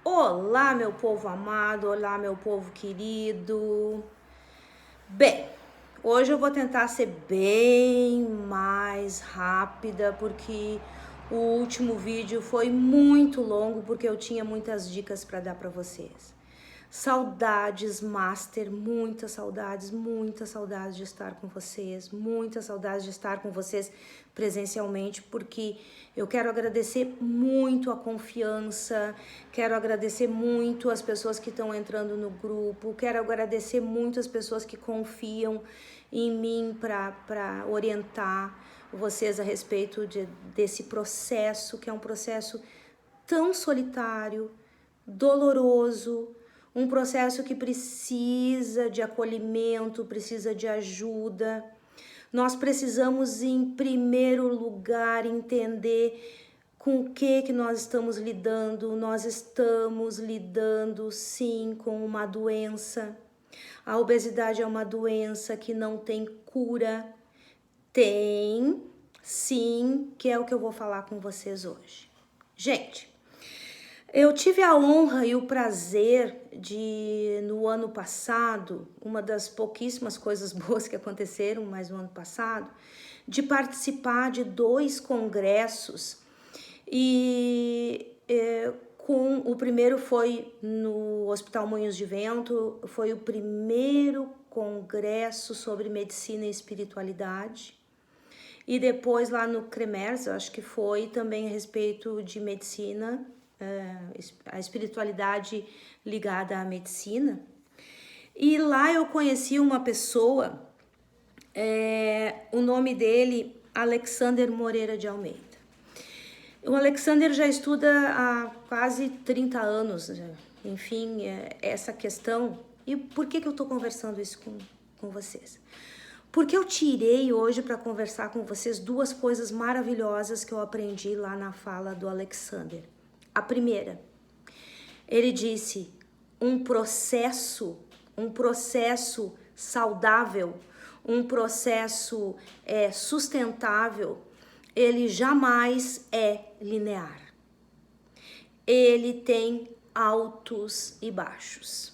Olá, meu povo amado, olá, meu povo querido. Bem, hoje eu vou tentar ser bem mais rápida, porque o último vídeo foi muito longo, porque eu tinha muitas dicas para dar para vocês. Saudades, Master, muitas saudades de estar com vocês, muitas saudades de estar com vocês presencialmente, porque eu quero agradecer muito a confiança, quero agradecer muito as pessoas que estão entrando no grupo, quero agradecer muito as pessoas que confiam em mim para orientar vocês a respeito desse processo, que é um processo tão solitário, doloroso, um processo que precisa de acolhimento, precisa de ajuda. Nós precisamos, em primeiro lugar, entender com o que nós estamos lidando. Nós estamos lidando, sim, com uma doença. A obesidade é uma doença que não tem cura. Tem, sim, que é o que eu vou falar com vocês hoje. Gente, eu tive a honra e o prazer de, no ano passado, uma das pouquíssimas coisas boas que aconteceram, mas no ano passado, de participar de 2 congressos. O primeiro foi no Hospital Moinhos de Vento, foi o primeiro congresso sobre medicina e espiritualidade. E depois lá no CREMERS, eu acho que foi também a respeito de medicina, a espiritualidade ligada à medicina. E lá eu conheci uma pessoa, o nome dele, Alexander Moreira de Almeida. O Alexander já estuda há quase 30 anos, enfim, essa questão. E por que eu estou conversando isso com vocês? Porque eu tirei hoje para conversar com vocês 2 coisas maravilhosas que eu aprendi lá na fala do Alexander. A primeira, ele disse, um processo saudável, um processo sustentável, ele jamais é linear. Ele tem altos e baixos.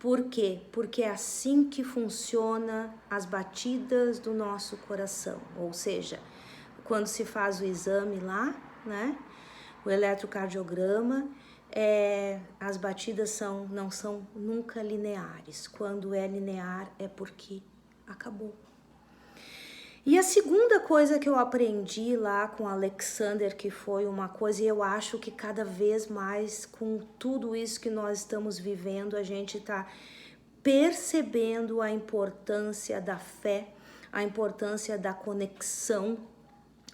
Por quê? Porque é assim que funciona as batidas do nosso coração. Ou seja, quando se faz o exame lá, né? O eletrocardiograma, as batidas não são nunca lineares. Quando é linear é porque acabou. E a segunda coisa que eu aprendi lá com o Alexander, que foi uma coisa, e eu acho que cada vez mais com tudo isso que nós estamos vivendo, a gente está percebendo a importância da fé, a importância da conexão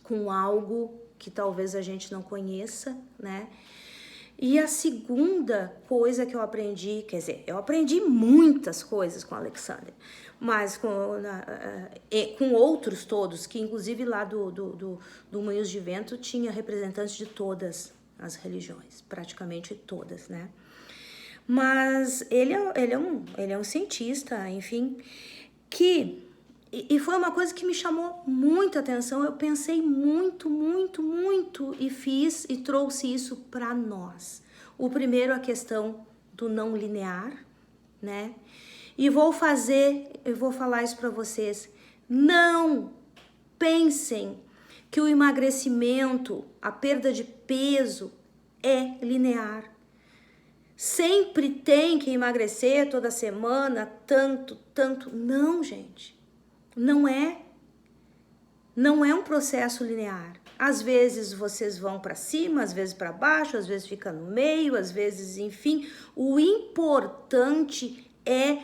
com algo que talvez a gente não conheça, né? E a segunda coisa que eu aprendi, quer dizer, eu aprendi muitas coisas com o Alexander, mas com outros todos, que inclusive lá do Moinhos de Vento tinha representantes de todas as religiões, praticamente todas, né? Mas ele é um cientista, enfim, e foi uma coisa que me chamou muita atenção. Eu pensei muito e fiz e trouxe isso para nós. O primeiro, a questão do não linear, né? E eu vou falar isso para vocês. Não pensem que o emagrecimento, a perda de peso é linear. Sempre tem que emagrecer toda semana, tanto. Não, gente. Não é um processo linear. Às vezes vocês vão para cima, às vezes para baixo, às vezes fica no meio, às vezes, enfim. O importante é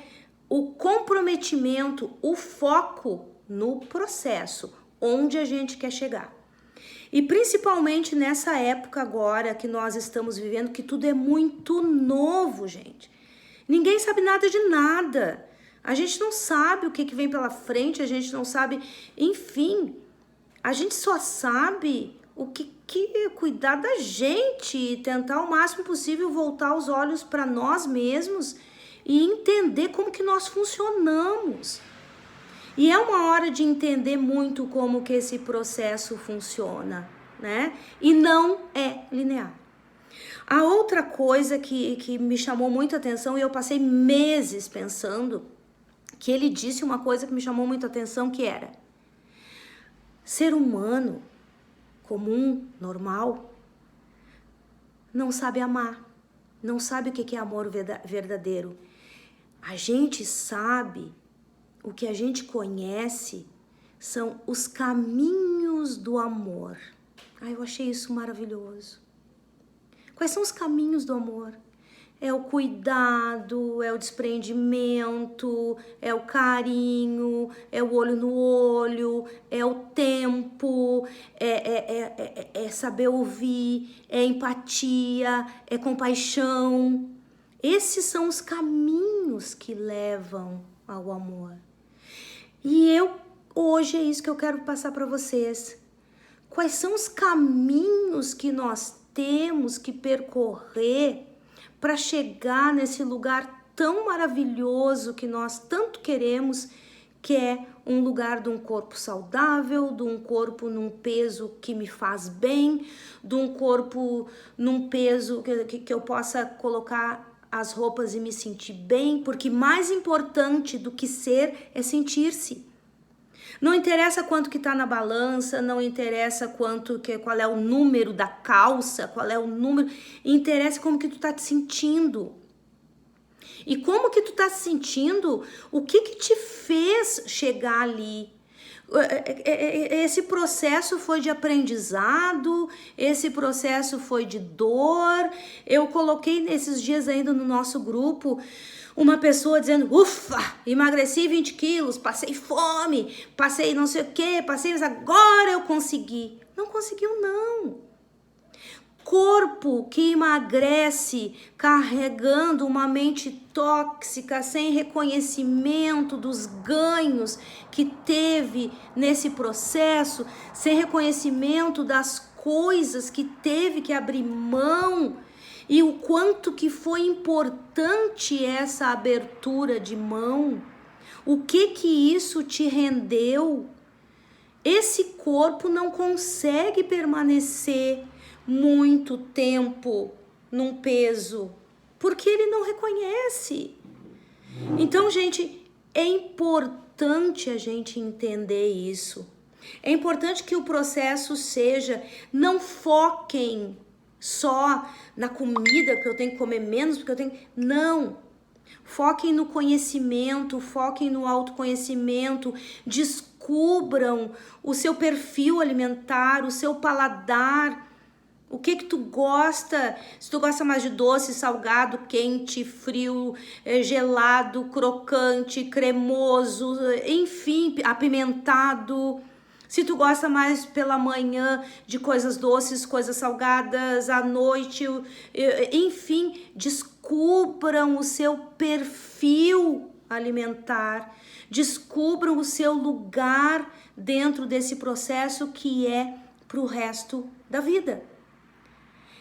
o comprometimento, o foco no processo, onde a gente quer chegar. E principalmente nessa época agora que nós estamos vivendo, que tudo é muito novo, gente. Ninguém sabe nada de nada. A gente não sabe o que vem pela frente, a gente não sabe, enfim, a gente só sabe o que cuidar da gente e tentar o máximo possível voltar os olhos para nós mesmos e entender como que nós funcionamos. E é uma hora de entender muito como que esse processo funciona, né? E não é linear. A outra coisa que me chamou muita atenção, e eu passei meses pensando, que ele disse uma coisa que me chamou muita atenção, que era: ser humano comum, normal, não sabe amar, não sabe o que é amor verdadeiro. A gente sabe, o que a gente conhece são os caminhos do amor. Eu achei isso maravilhoso. Quais são os caminhos do amor? É o cuidado, é o desprendimento, é o carinho, é o olho no olho, é o tempo, é saber ouvir, é empatia, é compaixão. Esses são os caminhos que levam ao amor. E hoje é isso que eu quero passar para vocês. Quais são os caminhos que nós temos que percorrer para chegar nesse lugar tão maravilhoso que nós tanto queremos, que é um lugar de um corpo saudável, de um corpo num peso que me faz bem, de um corpo num peso que eu possa colocar as roupas e me sentir bem, porque mais importante do que ser é sentir-se. Não interessa quanto que tá na balança, não interessa qual é o número da calça, qual é o número, interessa como que tu tá te sentindo. E como que tu tá se sentindo, o que te fez chegar ali? Esse processo foi de aprendizado, esse processo foi de dor. Eu coloquei nesses dias ainda no nosso grupo uma pessoa dizendo: ufa, emagreci 20 quilos, passei fome, passei não sei o que, mas agora eu consegui. Não conseguiu, não. Corpo que emagrece carregando uma mente tóxica, sem reconhecimento dos ganhos que teve nesse processo, sem reconhecimento das coisas que teve que abrir mão, e o quanto que foi importante essa abertura de mão, o que isso te rendeu. Esse corpo não consegue permanecer muito tempo num peso, porque ele não reconhece. Então, gente, é importante a gente entender isso. É importante que o processo seja, não foquem só na comida, que eu tenho que comer menos, porque eu tenho... Não. Foquem no conhecimento, foquem no autoconhecimento, descubram o seu perfil alimentar, o seu paladar, o que tu gosta, se tu gosta mais de doce, salgado, quente, frio, gelado, crocante, cremoso, enfim, apimentado. Se tu gosta mais pela manhã de coisas doces, coisas salgadas, à noite, enfim, descubram o seu perfil alimentar, descubram o seu lugar dentro desse processo que é pro resto da vida.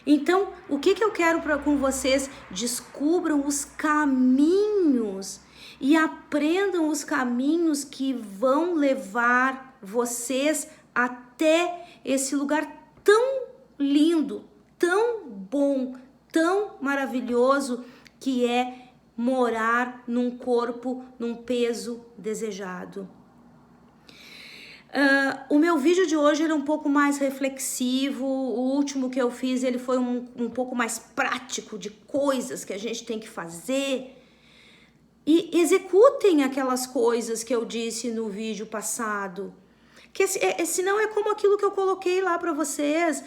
Então, o que eu quero com vocês? Descubram os caminhos e aprendam os caminhos que vão levar vocês até esse lugar tão lindo, tão bom, tão maravilhoso, que é morar num corpo, num peso desejado. O meu vídeo de hoje era um pouco mais reflexivo. O último que eu fiz, ele foi um pouco mais prático, de coisas que a gente tem que fazer. E executem aquelas coisas que eu disse no vídeo passado. Que senão é como aquilo que eu coloquei lá para vocês,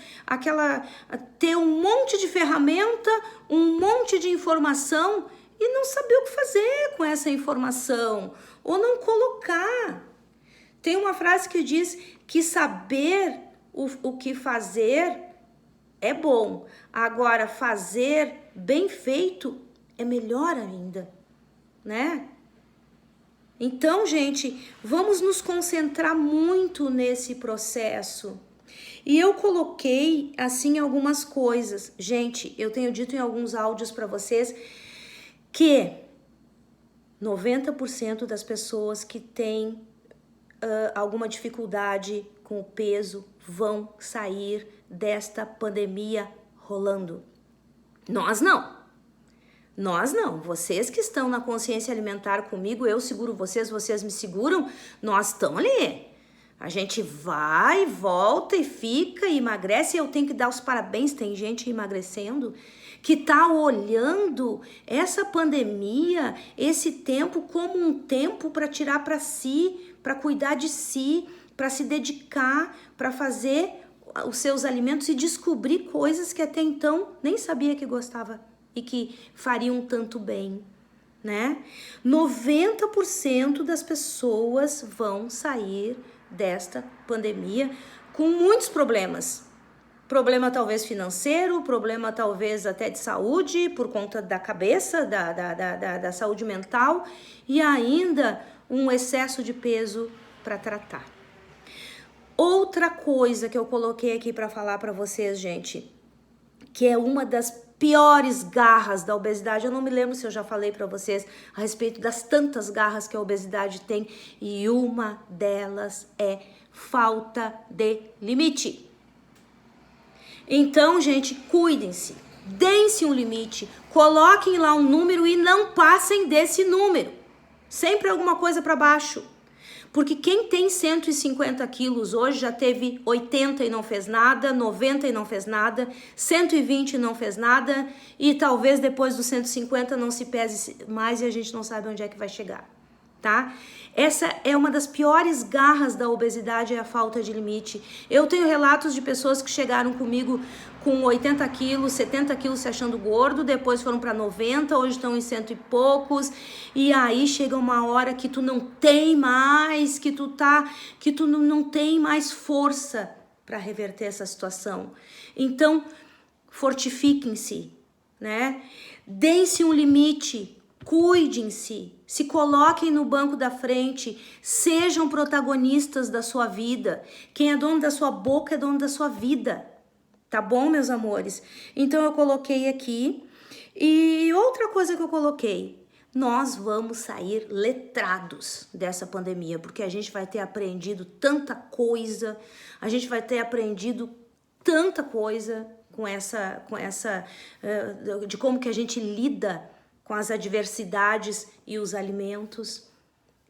ter um monte de ferramenta, um monte de informação e não saber o que fazer com essa informação, ou não colocar. Tem uma frase que diz que saber o que fazer é bom, agora fazer bem feito é melhor ainda, né? Então, gente, vamos nos concentrar muito nesse processo. E eu coloquei, assim, algumas coisas. Gente, eu tenho dito em alguns áudios para vocês que 90% das pessoas que têm alguma dificuldade com o peso vão sair desta pandemia rolando. Nós não. Nós não. Vocês que estão na consciência alimentar comigo, eu seguro vocês, vocês me seguram, nós estamos ali. A gente vai, volta e fica e emagrece. E eu tenho que dar os parabéns, tem gente emagrecendo que tá olhando essa pandemia, esse tempo como um tempo para tirar para si, para cuidar de si, para se dedicar, para fazer os seus alimentos e descobrir coisas que até então nem sabia que gostava e que fariam tanto bem, né? 90% das pessoas vão sair desta pandemia com muitos problemas. Problema talvez financeiro, problema talvez até de saúde, por conta da cabeça, da saúde mental, e ainda um excesso de peso para tratar. Outra coisa que eu coloquei aqui para falar para vocês, gente, que é uma das piores garras da obesidade. Eu não me lembro se eu já falei para vocês a respeito das tantas garras que a obesidade tem, e uma delas é falta de limite. Então, gente, cuidem-se, deem-se um limite, coloquem lá um número e não passem desse número. Sempre alguma coisa para baixo. Porque quem tem 150 quilos hoje já teve 80 e não fez nada, 90 e não fez nada, 120 e não fez nada, e talvez depois dos 150 não se pese mais e a gente não sabe onde é que vai chegar, tá? Essa é uma das piores garras da obesidade, é a falta de limite. Eu tenho relatos de pessoas que chegaram comigo com 80 quilos, 70 quilos se achando gordo, depois foram para 90, hoje estão em 100 e poucos, e aí chega uma hora que tu não tem mais, que tu não tem mais força para reverter essa situação. Então, fortifiquem-se, né? Deem-se um limite. Cuidem-se, se coloquem no banco da frente, sejam protagonistas da sua vida. Quem é dono da sua boca é dono da sua vida, tá bom, meus amores? Então eu coloquei aqui. E outra coisa que eu coloquei, nós vamos sair letrados dessa pandemia, porque a gente vai ter aprendido tanta coisa, a gente vai ter aprendido tanta coisa de como que a gente lida com as adversidades e os alimentos,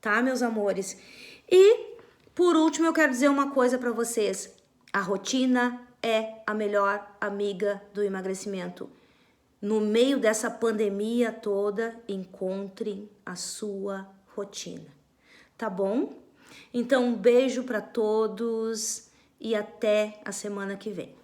tá, meus amores? E, por último, eu quero dizer uma coisa para vocês. A rotina é a melhor amiga do emagrecimento. No meio dessa pandemia toda, encontrem a sua rotina, tá bom? Então, um beijo para todos e até a semana que vem.